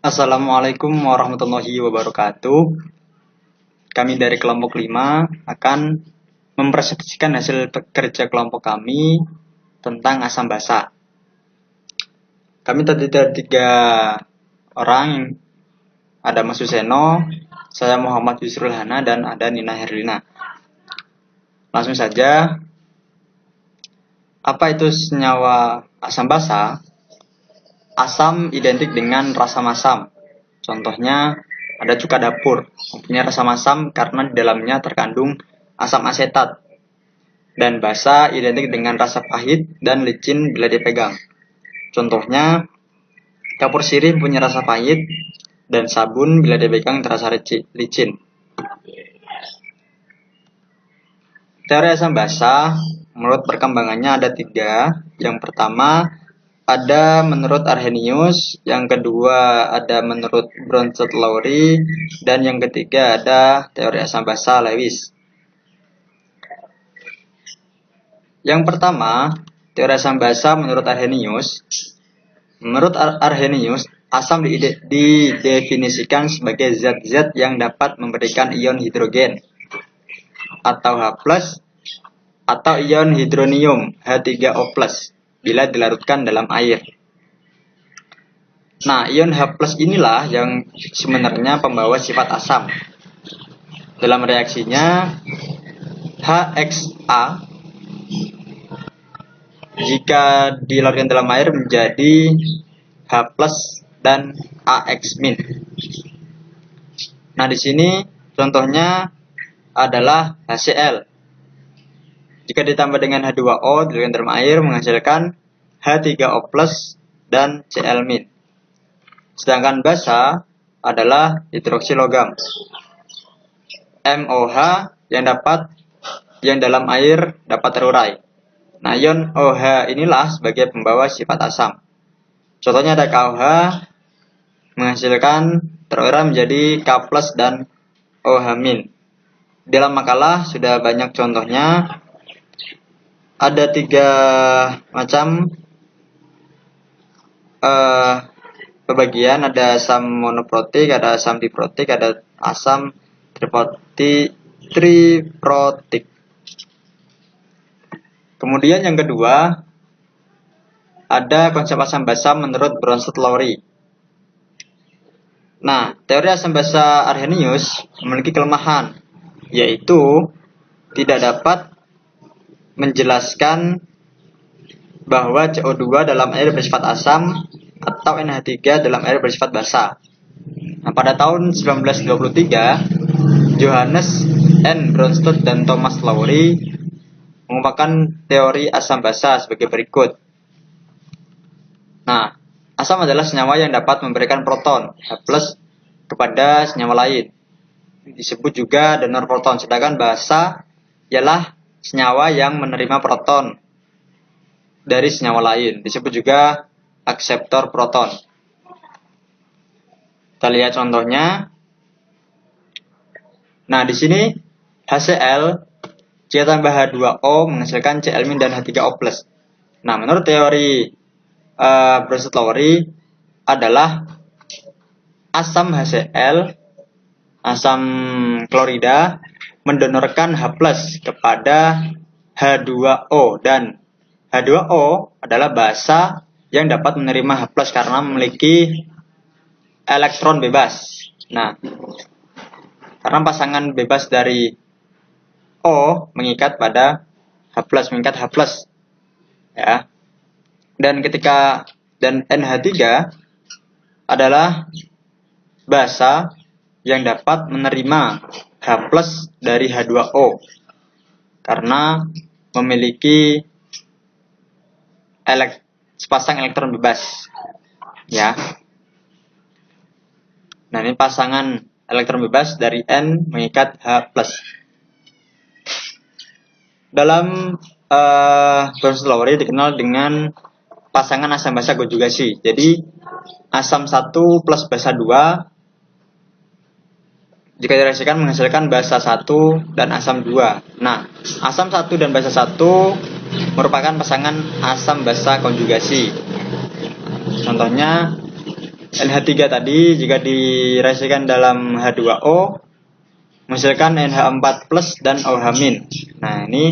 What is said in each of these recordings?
Assalamualaikum warahmatullahi wabarakatuh. Kami dari kelompok 5 akan mempresentasikan hasil kerja kelompok kami tentang asam basa. Kami terdiri dari 3 orang, ada Mas Suseno, saya Muhammad Yusrul Hana, dan ada Nina Herlina. Langsung saja, apa itu senyawa asam basa? Asam identik dengan rasa masam. Contohnya, ada cuka dapur, mempunyai rasa masam karena di dalamnya terkandung asam asetat. Dan basa identik dengan rasa pahit dan licin bila dipegang. Contohnya, kapur sirih punya rasa pahit dan sabun bila dipegang terasa licin. Teori asam basa, menurut perkembangannya ada 3. Yang pertama, ada menurut Arrhenius, yang kedua ada menurut Bronsted-Lowry, dan yang ketiga ada teori asam basa Lewis. Yang pertama, teori asam basa menurut Arrhenius. Menurut Arrhenius, asam didefinisikan sebagai zat-zat yang dapat memberikan ion hidrogen atau H+, atau ion hidronium H3O+, bila dilarutkan dalam air. Nah, ion H+ inilah yang sebenarnya pembawa sifat asam. Dalam reaksinya, HXA jika dilarutkan dalam air menjadi H+ dan AX-. Nah, di sini contohnya adalah HCl. Jika ditambah dengan H2O dilarutkan dalam air menghasilkan H3O+ dan Cl-. Sedangkan basa adalah hidroksilogam, MOH yang dalam air dapat terurai. Nah, ion OH inilah sebagai pembawa sifat asam. Contohnya ada KOH menghasilkan terurai menjadi K+ dan OH-. Dalam makalah sudah banyak contohnya. Ada 3 macam pembagian, ada asam monoprotik, ada asam diprotik, ada asam triprotik. Kemudian yang kedua, ada konsep asam basa menurut Bronsted-Lowry. Nah, teori asam basa Arrhenius memiliki kelemahan, yaitu tidak dapat menjelaskan bahwa CO2 dalam air bersifat asam atau NH3 dalam air bersifat basa. Nah, pada tahun 1923, Johannes N. Bronsted dan Thomas Lowry mengembangkan teori asam basa sebagai berikut. Nah, asam adalah senyawa yang dapat memberikan proton H+ kepada senyawa lain. Disebut juga donor proton, sedangkan basa ialah senyawa yang menerima proton dari senyawa lain. Disebut juga akseptor proton. Kita lihat contohnya. Nah, di sini HCl jika tambah H2O menghasilkan Cl- dan H3O+. Nah, menurut teori Bronsted-Lowry adalah asam HCl, asam klorida mendonorkan H+ kepada H2O, dan H2O adalah basa yang dapat menerima H+ karena memiliki elektron bebas. Nah, karena pasangan bebas dari O mengikat pada H+, mengikat H+. Ya. Dan NH3 adalah basa yang dapat menerima H+ dari H2O karena memiliki sepasang elektron bebas. Ya. Nah, ini pasangan elektron bebas dari N mengikat H+. Dalam Bronsted-Lowry dikenal dengan pasangan asam basa konjugasi. Jadi asam 1 plus basa 2 jika direaksikan menghasilkan basa 1 dan asam 2. Nah, asam 1 dan basa 1 merupakan pasangan asam basa konjugasi. Contohnya NH3 tadi jika direaksikan dalam H2O menghasilkan NH4+ dan OH-. Nah, ini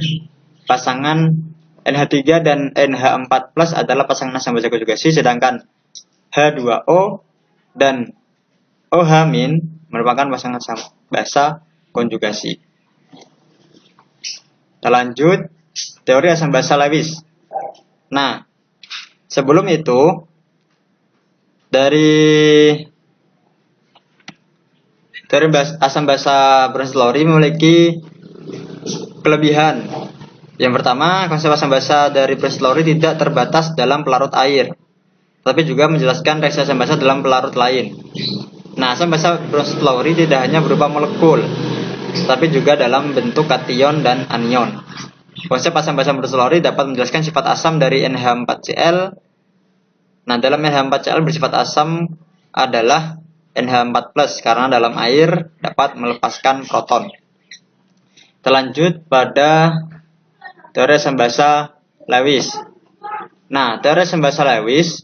pasangan NH3 dan NH4+ adalah pasangan asam basa konjugasi, sedangkan H2O dan OH- merupakan pasangan asam basa konjugasi. Kita lanjut teori asam basa Lewis. Nah, sebelum itu dari teori asam basa Bronsted-Lowry memiliki kelebihan. Yang pertama, konsep asam basa dari Bronsted-Lowry tidak terbatas dalam pelarut air, tapi juga menjelaskan reaksi asam basa dalam pelarut lain. Nah, asam basa Bronsted-Lowry tidak hanya berupa molekul, tapi juga dalam bentuk kation dan anion. Konsep asam basa Bronsted-Lowry dapat menjelaskan sifat asam dari NH4Cl. Nah, dalam NH4Cl bersifat asam adalah NH4+ karena dalam air dapat melepaskan proton. Kita lanjut pada teori asam basa Lewis. Nah, teori asam basa Lewis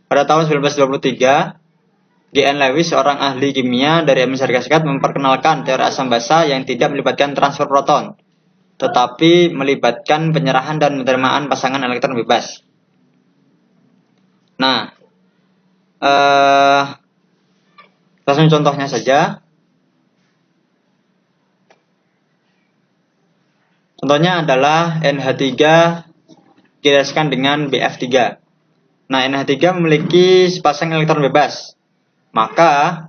pada tahun 1923, G.N. Lewis, seorang ahli kimia dari Amerika Serikat, memperkenalkan teori asam basa yang tidak melibatkan transfer proton, tetapi melibatkan penyerahan dan penerimaan pasangan elektron bebas. Nah, langsung contohnya saja. Contohnya adalah NH3 direaksikan dengan BF3. Nah, NH3 memiliki sepasang elektron bebas, maka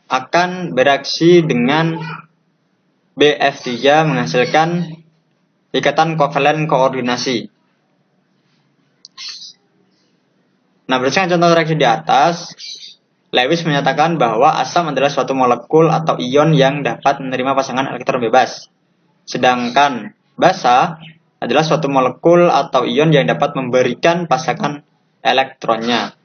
akan bereaksi dengan BF3 menghasilkan ikatan kovalen koordinasi. Nah, berdasarkan contoh reaksi di atas, Lewis menyatakan bahwa asam adalah suatu molekul atau ion yang dapat menerima pasangan elektron bebas, sedangkan basa adalah suatu molekul atau ion yang dapat memberikan pasangan elektronnya.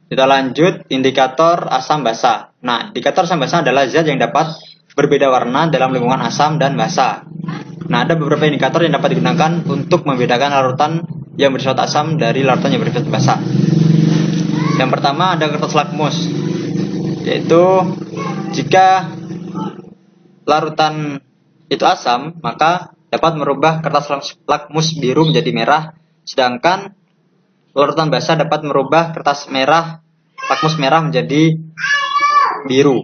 Kita lanjut indikator asam basa. Nah, indikator asam basa adalah zat yang dapat berbeda warna dalam lingkungan asam dan basa. Nah, ada beberapa indikator yang dapat digunakan untuk membedakan larutan yang bersifat asam dari larutan yang bersifat basa. Yang pertama ada kertas lakmus, yaitu jika larutan itu asam, maka dapat merubah kertas lakmus biru menjadi merah, sedangkan larutan basa dapat merubah kertas lakmus merah menjadi biru.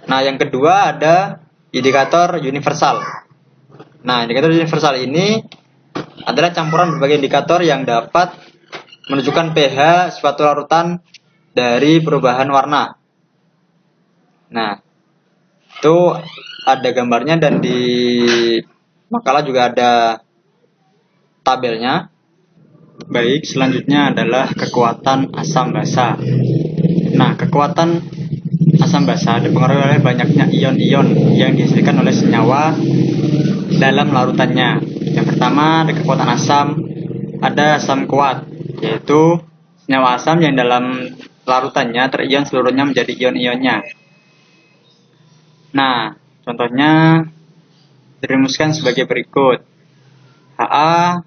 Nah, yang kedua ada indikator universal. Nah, indikator universal ini adalah campuran berbagai indikator yang dapat menunjukkan pH suatu larutan dari perubahan warna. Nah, itu ada gambarnya dan di makalah juga ada tabelnya. Baik, selanjutnya adalah kekuatan asam basa. Nah, kekuatan asam basa dipengaruhi oleh banyaknya ion-ion yang dihasilkan oleh senyawa dalam larutannya. Yang pertama, ada kekuatan asam, ada asam kuat, yaitu senyawa asam yang dalam larutannya terion seluruhnya menjadi ion-ionnya. Nah, contohnya dirumuskan sebagai berikut. Ha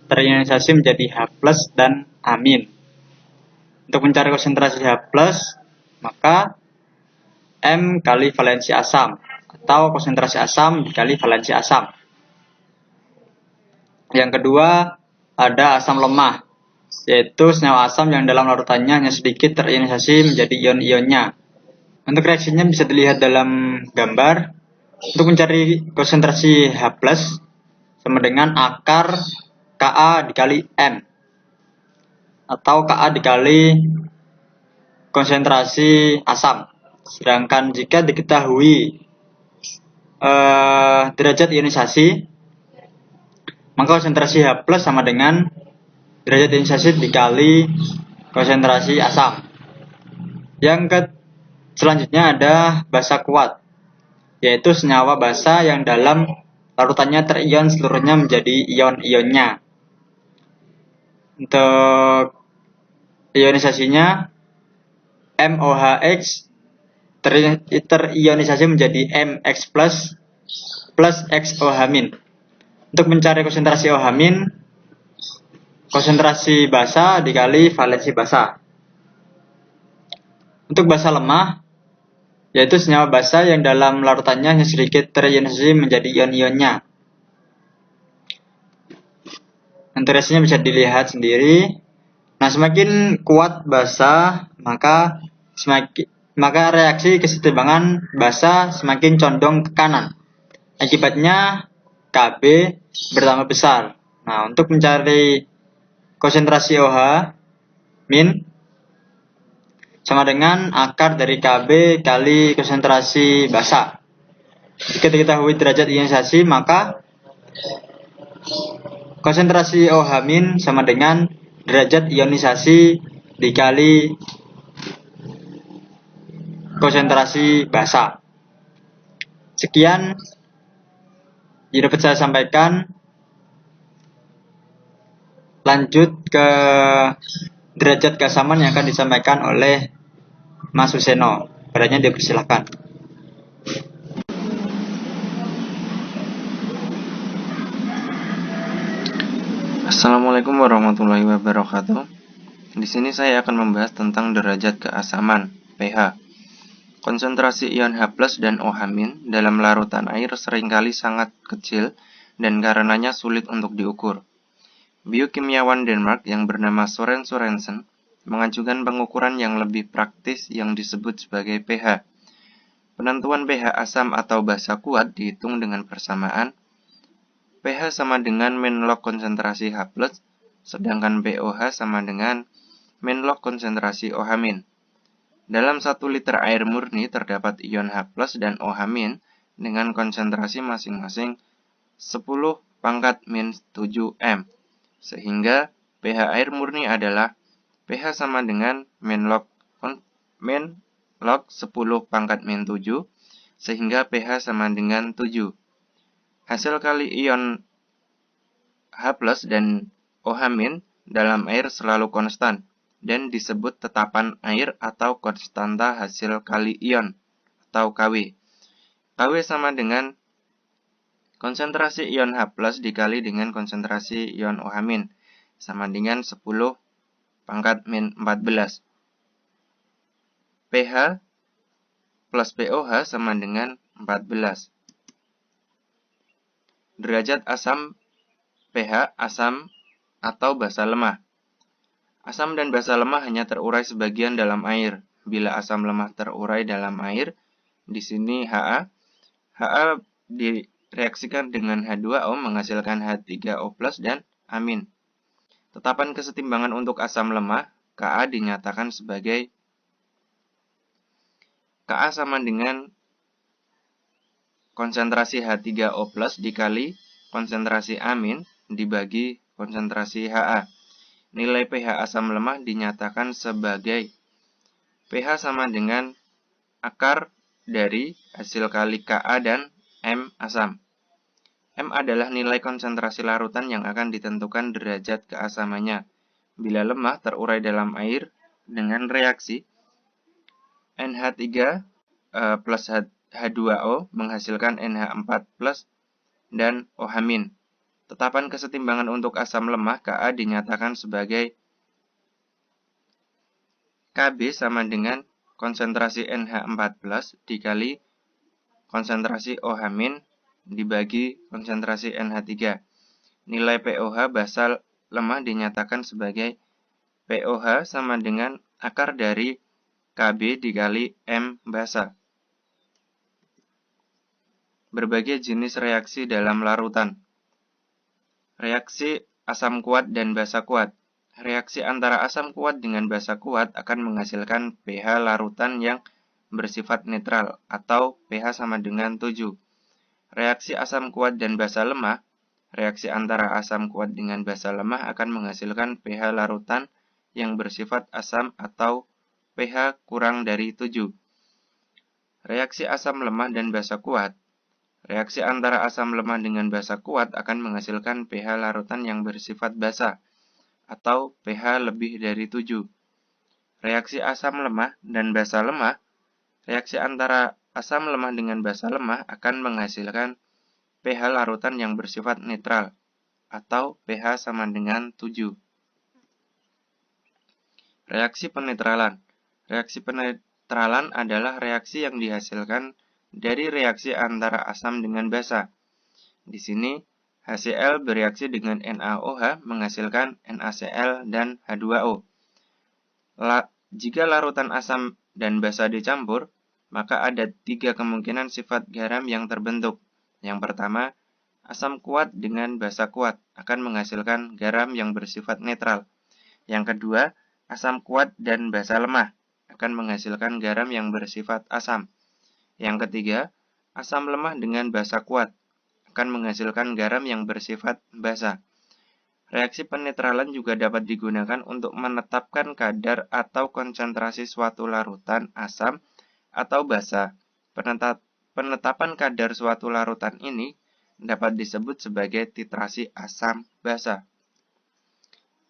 terionisasi menjadi H+ dan amin. Untuk mencari konsentrasi H+, maka M kali valensi asam, atau konsentrasi asam dikali valensi asam. Yang kedua, ada asam lemah, yaitu senyawa asam yang dalam larutannya hanya sedikit terionisasi menjadi ion-ionnya. Untuk reaksinya bisa dilihat dalam gambar. Untuk mencari konsentrasi H+, sama dengan akar Ka dikali M, atau Ka dikali konsentrasi asam. Sedangkan jika diketahui derajat ionisasi, maka konsentrasi H+ sama dengan derajat ionisasi dikali konsentrasi asam. Selanjutnya ada basa kuat, yaitu senyawa basa yang dalam larutannya terion seluruhnya menjadi ion-ionnya. Untuk ionisasinya, MOHX terionisasi menjadi MX+ plus XOH-. Untuk mencari konsentrasi OH-, konsentrasi basa dikali valensi basa. Untuk basa lemah, yaitu senyawa basa yang dalam larutannya hanya sedikit terionisasi menjadi ion-ionnya. Interestnya bisa dilihat sendiri. Nah, semakin kuat basa, maka reaksi kesetimbangan basa semakin condong ke kanan. Akibatnya Kb bertambah besar. Nah, untuk mencari konsentrasi OH min sama dengan akar dari Kb kali konsentrasi basa. Jika diketahui derajat ionisasi, maka konsentrasi OH min sama dengan derajat ionisasi dikali konsentrasi basa. Sekian yang dapat saya sampaikan. Lanjut ke derajat keasaman yang akan disampaikan oleh Mas Suseno. Padanya dipersilakan. Assalamualaikum warahmatullahi wabarakatuh. Di sini saya akan membahas tentang derajat keasaman pH. Konsentrasi ion H+ dan OH- dalam larutan air seringkali sangat kecil dan karenanya sulit untuk diukur. Biokimyawan Denmark yang bernama Søren Sørensen mengajukan pengukuran yang lebih praktis yang disebut sebagai pH. Penentuan pH asam atau basa kuat dihitung dengan persamaan pH sama dengan min log konsentrasi H+, sedangkan pOH sama dengan min log konsentrasi OH-. Dalam 1 liter air murni terdapat ion H+ dan OH- dengan konsentrasi masing-masing 10 pangkat min 7 m, sehingga pH air murni adalah pH sama dengan min log 10 pangkat min 7, sehingga pH sama dengan 7. Hasil kali ion H+ dan OH- dalam air selalu konstan dan disebut tetapan air atau konstanta hasil kali ion atau Kw. Kw sama dengan konsentrasi ion H+ dikali dengan konsentrasi ion OH- sama dengan 10 pangkat min 14. pH plus pOH sama dengan 14. Derajat asam pH asam atau basa lemah. Asam dan basa lemah hanya terurai sebagian dalam air. Bila asam lemah terurai dalam air, di sini Ha direaksikan dengan H2O menghasilkan H3O+ dan amin. Tetapan kesetimbangan untuk asam lemah, Ka dinyatakan sebagai Ka sama dengan konsentrasi H3O+ dikali konsentrasi amin dibagi konsentrasi Ha. Nilai pH asam lemah dinyatakan sebagai pH sama dengan akar dari hasil kali Ka dan M asam. M adalah nilai konsentrasi larutan yang akan ditentukan derajat keasamannya. Bila lemah terurai dalam air dengan reaksi NH3 plus H2O menghasilkan NH4+ dan OH-. Tetapan kesetimbangan untuk asam lemah Ka dinyatakan sebagai Kb sama dengan konsentrasi NH4+ dikali konsentrasi OH- dibagi konsentrasi NH3. Nilai pOH basa lemah dinyatakan sebagai pOH sama dengan akar dari Kb dikali M basa. Berbagai jenis reaksi dalam larutan. Reaksi asam kuat dan basa kuat. Reaksi antara asam kuat dengan basa kuat akan menghasilkan pH larutan yang bersifat netral atau pH sama dengan 7. Reaksi asam kuat dan basa lemah. Reaksi antara asam kuat dengan basa lemah akan menghasilkan pH larutan yang bersifat asam atau pH kurang dari 7. Reaksi asam lemah dan basa kuat. Reaksi antara asam lemah dengan basa kuat akan menghasilkan pH larutan yang bersifat basa atau pH lebih dari 7. Reaksi asam lemah dan basa lemah. Reaksi antara asam lemah dengan basa lemah akan menghasilkan pH larutan yang bersifat netral atau pH sama dengan 7. Reaksi penetralan. Reaksi penetralan adalah reaksi yang dihasilkan dari reaksi antara asam dengan basa. Di sini, HCl bereaksi dengan NaOH menghasilkan NaCl dan H2O. Jika larutan asam dan basa dicampur, maka ada 3 kemungkinan sifat garam yang terbentuk. Yang pertama, asam kuat dengan basa kuat akan menghasilkan garam yang bersifat netral. Yang kedua, asam kuat dan basa lemah akan menghasilkan garam yang bersifat asam. Yang ketiga, asam lemah dengan basa kuat akan menghasilkan garam yang bersifat basa. Reaksi penetralan juga dapat digunakan untuk menetapkan kadar atau konsentrasi suatu larutan asam atau basa. Penetapan kadar suatu larutan ini dapat disebut sebagai titrasi asam basa.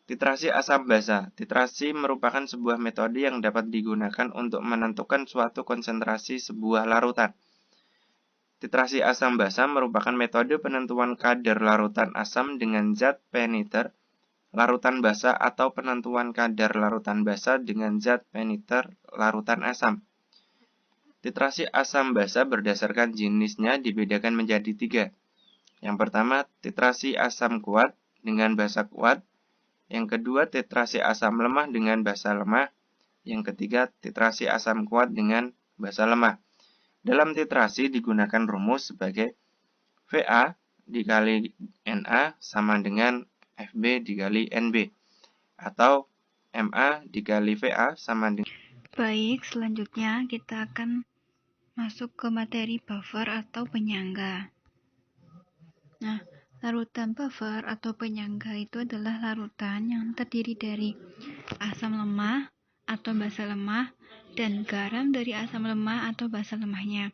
Titrasi asam basa. Titrasi merupakan sebuah metode yang dapat digunakan untuk menentukan suatu konsentrasi sebuah larutan. Titrasi asam basa merupakan metode penentuan kadar larutan asam dengan zat peniter larutan basa atau penentuan kadar larutan basa dengan zat peniter larutan asam. Titrasi asam basa berdasarkan jenisnya dibedakan menjadi 3. Yang pertama, titrasi asam kuat dengan basa kuat. Yang kedua, titrasi asam lemah dengan basa lemah. Yang ketiga, titrasi asam kuat dengan basa lemah. Dalam titrasi digunakan rumus sebagai Va dikali Na sama dengan Fb dikali Nb. Atau Ma dikali Va sama dengan... Baik, selanjutnya kita akan masuk ke materi buffer atau penyangga. Nah, larutan buffer atau penyangga itu adalah larutan yang terdiri dari asam lemah atau basa lemah dan garam dari asam lemah atau basa lemahnya.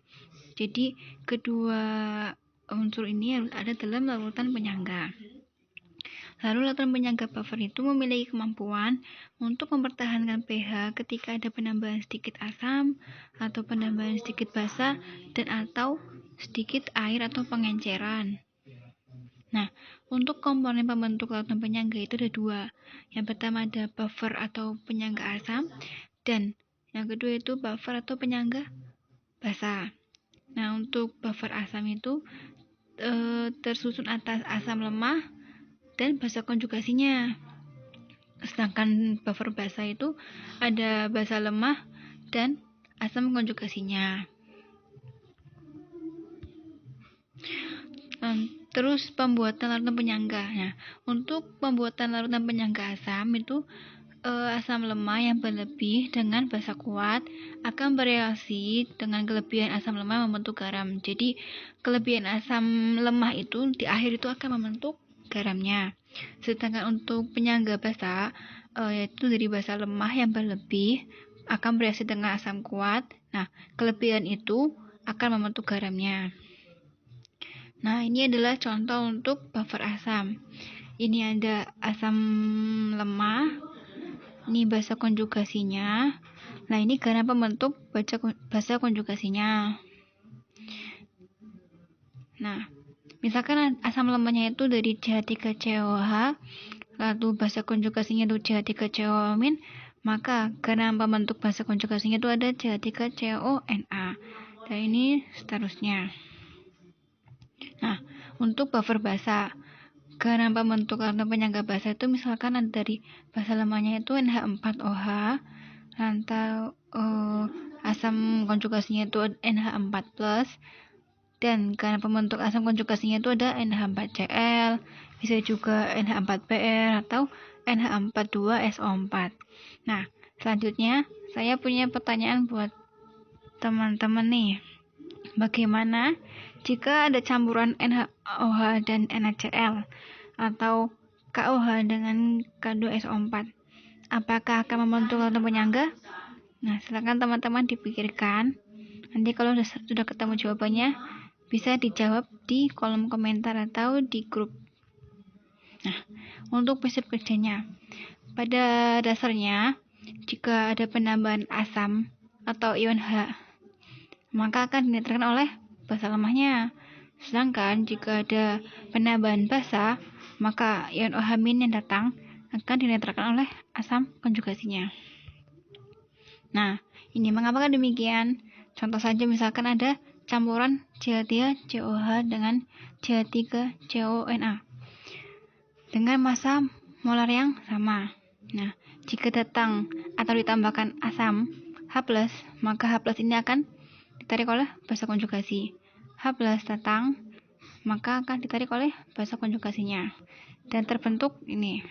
Jadi, kedua unsur ini ada dalam larutan penyangga. Lalu larutan penyangga buffer itu memiliki kemampuan untuk mempertahankan pH ketika ada penambahan sedikit asam atau penambahan sedikit basa dan atau sedikit air atau pengenceran. Nah, untuk komponen pembentuk larutan penyangga itu ada 2. Yang pertama ada buffer atau penyangga asam dan yang kedua itu buffer atau penyangga basa. Nah, untuk buffer asam itu tersusun atas asam lemah dan basa konjugasinya. Sedangkan buffer basa itu ada basa lemah dan asam konjugasinya. Terus pembuatan larutan penyangga. Nah, untuk pembuatan larutan penyangga asam itu asam lemah yang berlebih dengan basa kuat akan bereaksi dengan kelebihan asam lemah membentuk garam. Jadi kelebihan asam lemah itu di akhir itu akan membentuk garamnya. Sedangkan untuk penyangga basa yaitu dari basa lemah yang berlebih akan bereaksi dengan asam kuat. Nah, kelebihan itu akan membentuk garamnya. Nah, ini adalah contoh untuk buffer asam. Ini ada asam lemah. Ini basa konjugasinya. Nah, ini garam pembentuk basa konjugasinya. Nah, misalkan asam lemahnya itu dari CH3COH, lalu basa konjugasinya itu CH3COO-, maka garam pembentuk basa konjugasinya itu ada CH3CONa. Dan ini seterusnya. Nah, untuk buffer basa, garam pembentuk larutan penyangga basa itu misalkan ada dari basa lemahnya itu NH4OH, atau asam konjugasinya itu NH4+, dan garam pembentuk asam konjugasinya itu ada NH4Cl, bisa juga NH4Br atau NH42SO4. Nah, selanjutnya saya punya pertanyaan buat teman-teman nih. Bagaimana jika ada campuran NaOH dan NaCl atau KOH dengan K2SO4? Apakah akan membentuk larutan penyangga? Nah, silakan teman-teman dipikirkan. Nanti kalau sudah ketemu jawabannya, bisa dijawab di kolom komentar atau di grup. Nah, untuk prinsip kerjanya, pada dasarnya, jika ada penambahan asam atau ion H, maka akan dinetralkan oleh basa lemahnya. Sedangkan jika ada penambahan basa, maka ion OH- yang datang akan dinetralkan oleh asam konjugasinya. Nah, ini mengapa demikian? Contoh saja misalkan ada campuran CH3 COH dengan CH3 CONA dengan massa molar yang sama. Nah, jika datang atau ditambahkan asam H+, maka H+ ini akan ditarik oleh basa konjugasi. H+ datang, maka akan ditarik oleh basa konjugasinya dan terbentuk ini.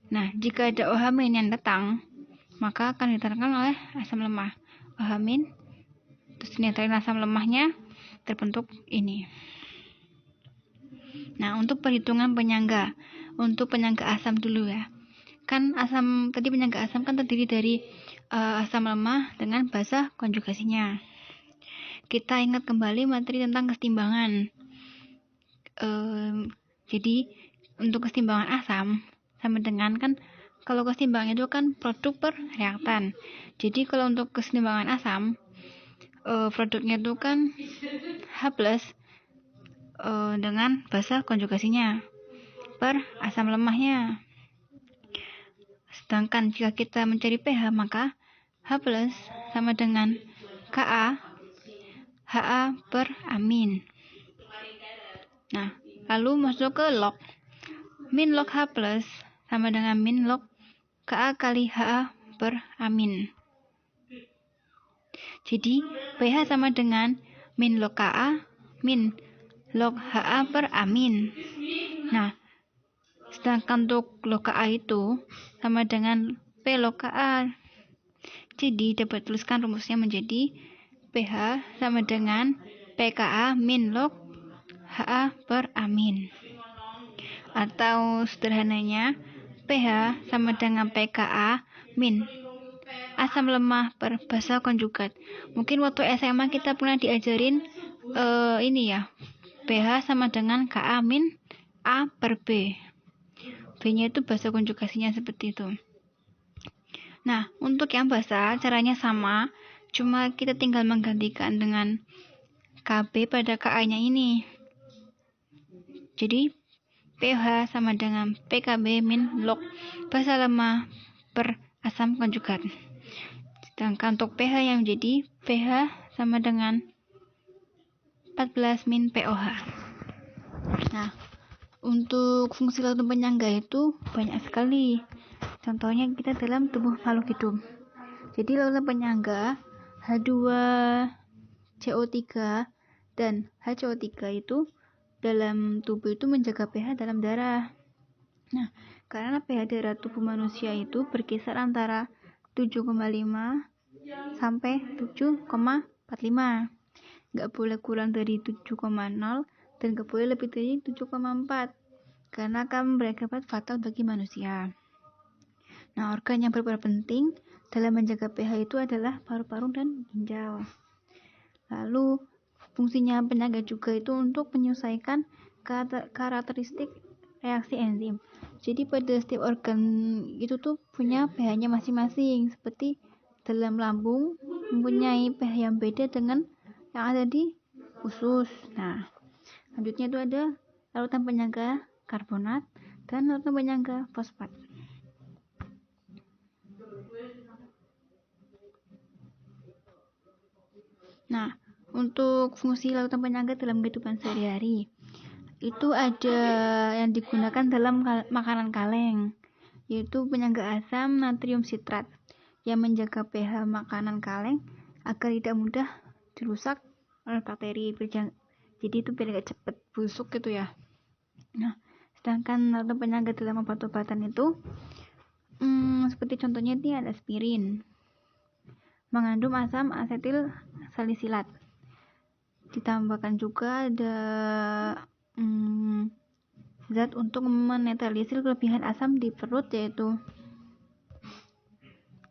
Nah, jika ada OH- yang datang, maka akan ditarikkan oleh asam lemah. OH- terus dinetralin asam lemahnya, terbentuk ini. Nah, untuk perhitungan penyangga. Untuk penyangga asam dulu ya. Kan asam tadi, penyangga asam kan terdiri dari asam lemah dengan basa konjugasinya. Kita ingat kembali materi tentang kesetimbangan. Jadi untuk kesetimbangan asam sama dengan kan, kalau kesetimbangan itu kan produk per reaktan. Jadi kalau untuk kesetimbangan asam, produknya itu kan H+ dengan basa konjugasinya per asam lemahnya. Sedangkan jika kita mencari pH, maka H+ sama dengan Ka Ha per amin. Nah, lalu masuk ke log. Min log H+ sama dengan min log Ka kali Ha per amin. Jadi pH sama dengan min log Ka min log Ha per amin. Nah, sedangkan untuk log Ka itu sama dengan P log Ka. Jadi dapat tuliskan rumusnya menjadi pH sama dengan pKa min log Ha per amin. Atau sederhananya pH sama dengan pKa min asam lemah per basa konjugat. Mungkin waktu SMA kita pernah diajarin ini ya, pH sama dengan Ka min A per B. B-nya itu basa konjugasinya seperti itu. Nah, untuk yang basa caranya sama, cuma kita tinggal menggantikan dengan Kb pada Ka-nya ini. Jadi pH sama dengan pKb min log basa lemah per asam konjugat. Sedangkan untuk pH yang menjadi pH sama dengan 14 min POH. Nah, untuk fungsi lautan penyangga itu banyak sekali. Contohnya kita dalam tubuh makhluk hidup. Jadi lautan penyangga H2CO3 dan HCO3 itu dalam tubuh itu menjaga pH dalam darah. Nah, karena pH darah tubuh manusia itu berkisar antara 7,5 sampai 7,45. Nggak boleh kurang dari 7,0 dan nggak boleh lebih dari 7,4 karena akan berakibat fatal bagi manusia. Nah, organ yang berperan penting dalam menjaga pH itu adalah paru-paru dan ginjal. Lalu fungsinya penyangga juga itu untuk menyesuaikan karakteristik reaksi enzim. Jadi pada setiap organ itu tuh punya pH-nya masing-masing. Seperti dalam lambung mempunyai pH yang beda dengan yang ada di usus. Nah, selanjutnya itu ada larutan penyangga karbonat dan larutan penyangga fosfat. Nah, untuk fungsi larutan penyangga dalam kehidupan sehari-hari itu ada yang digunakan dalam makanan kaleng, yaitu penyangga asam natrium sitrat yang menjaga pH makanan kaleng agar tidak mudah dirusak oleh bakteri. Jadi itu biar gak cepet busuk gitu ya. Nah, sedangkan larutan penyangga dalam obat-obatan itu seperti contohnya ini ada aspirin, mengandung asam asetil salisilat. Ditambahkan juga ada zat untuk menetralisir kelebihan asam di perut, yaitu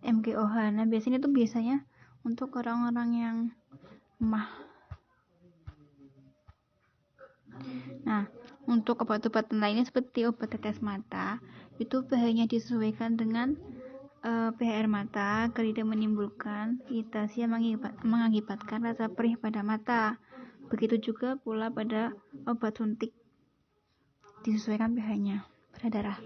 MgOH. Nah, biasanya untuk orang-orang yang lemah. Nah, untuk obat-obatan lainnya seperti obat tetes mata, itu pH-nya disesuaikan dengan pH air mata agar tidak menimbulkan iritasi yang mengakibatkan rasa perih pada mata. Begitu juga pula pada obat suntik, disesuaikan pH-nya pada darah.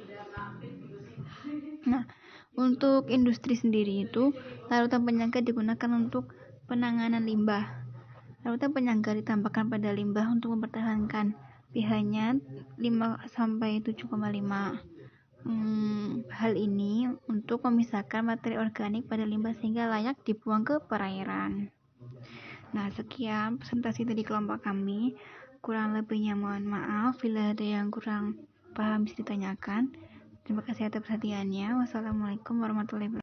Nah, untuk industri sendiri itu, larutan penyangga digunakan untuk penanganan limbah. Larutan penyangga ditambahkan pada limbah untuk mempertahankan pH-nya 5-7,5. Hal ini untuk memisahkan materi organik pada limbah sehingga layak dibuang ke perairan. Nah, sekian presentasi dari kelompok kami. Kurang lebihnya mohon maaf. Bila ada yang kurang paham bisa ditanyakan. Terima kasih atas perhatiannya. Wassalamualaikum warahmatullahi wabarakatuh.